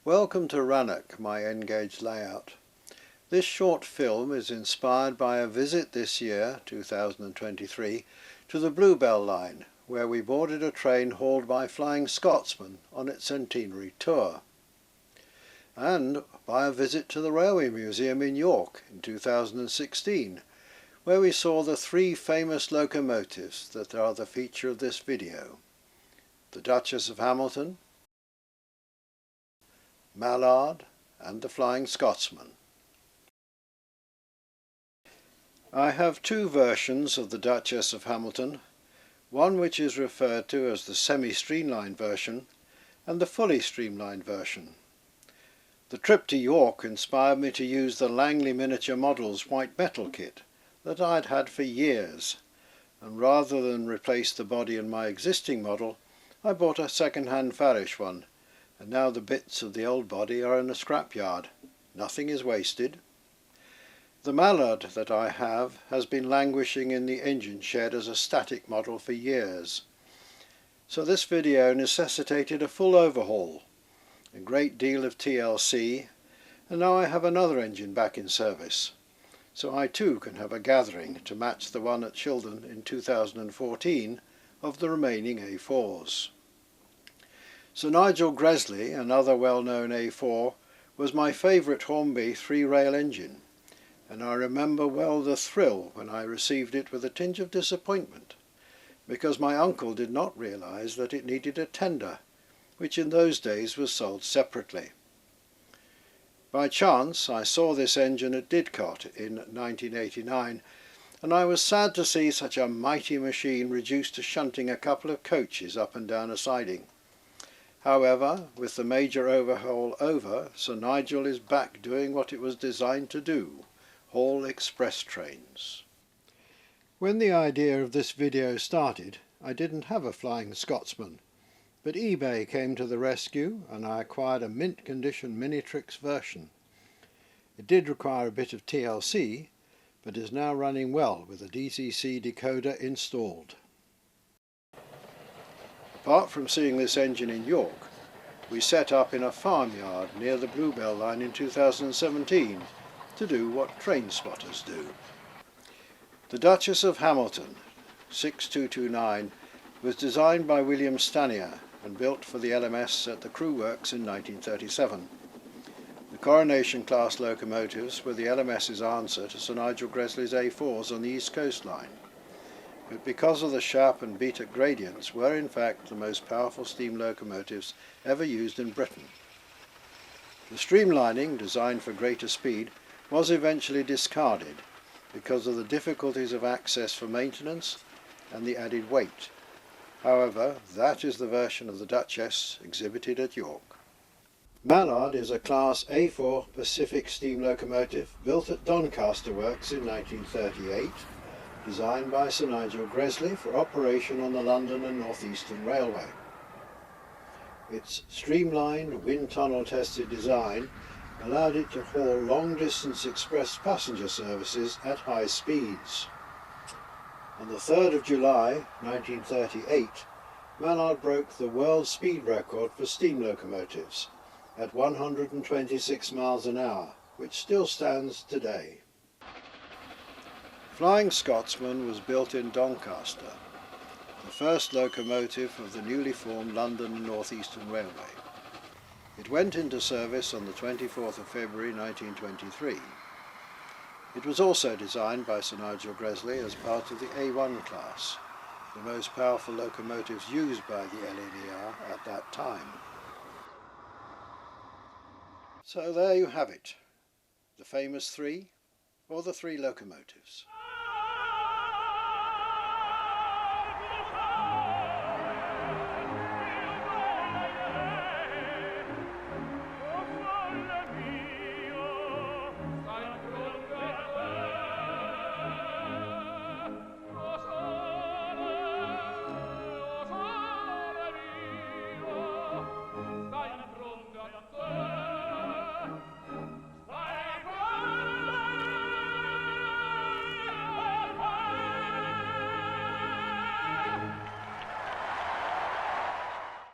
Welcome to Rannoch, my N-gauge layout. This short film is inspired by a visit this year, 2023, to the Bluebell line, where we boarded a train hauled by Flying Scotsman on its centenary tour, and by a visit to the Railway Museum in York in 2016, where we saw the three famous locomotives that are the feature of this video: the Duchess of Hamilton, Mallard and the Flying Scotsman. I have two versions of the Duchess of Hamilton, one which is referred to as the semi-streamlined version and the fully streamlined version. The trip to York inspired me to use the Langley Miniature Models white metal kit that I'd had for years, and rather than replace the body in my existing model, I bought a second-hand Farish one, and now the bits of the old body are in a scrapyard. Nothing is wasted. The Mallard that I have has been languishing in the engine shed as a static model for years, so this video necessitated a full overhaul, a great deal of TLC, and now I have another engine back in service, so I too can have a gathering to match the one at Shildon in 2014 of the remaining A4s. Sir Nigel Gresley, another well-known A4, was my favourite Hornby three-rail engine, and I remember well the thrill when I received it with a tinge of disappointment, because my uncle did not realise that it needed a tender, which in those days was sold separately. By chance I saw this engine at Didcot in 1989, and I was sad to see such a mighty machine reduced to shunting a couple of coaches up and down a siding. However, with the major overhaul over, Sir Nigel is back doing what it was designed to do: haul express trains. When the idea of this video started, I didn't have a Flying Scotsman, but eBay came to the rescue and I acquired a mint condition Minitrix version. It did require a bit of TLC, but is now running well with a DCC decoder installed. Apart from seeing this engine in York, we set up in a farmyard near the Bluebell line in 2017 to do what train spotters do. The Duchess of Hamilton 6229 was designed by William Stanier and built for the LMS at the Crew Works in 1937. The Coronation class locomotives were the LMS's answer to Sir Nigel Gresley's A4s on the East Coast line, but because of the sharp and beat-up gradients were in fact the most powerful steam locomotives ever used in Britain. The streamlining, designed for greater speed, was eventually discarded because of the difficulties of access for maintenance and the added weight. However, that is the version of the Duchess exhibited at York. Mallard is a Class A4 Pacific steam locomotive built at Doncaster Works in 1938, designed by Sir Nigel Gresley for operation on the London and North Eastern Railway. Its streamlined, wind tunnel tested design allowed it to haul long-distance express passenger services at high speeds. On the 3rd of July 1938, Mallard broke the world speed record for steam locomotives at 126 miles an hour, which still stands today. Flying Scotsman was built in Doncaster, the first locomotive of the newly formed London and North Eastern Railway. It went into service on the 24th of February 1923. It was also designed by Sir Nigel Gresley as part of the A1 class, the most powerful locomotives used by the LNER at that time. So there you have it, the famous three, or the three locomotives.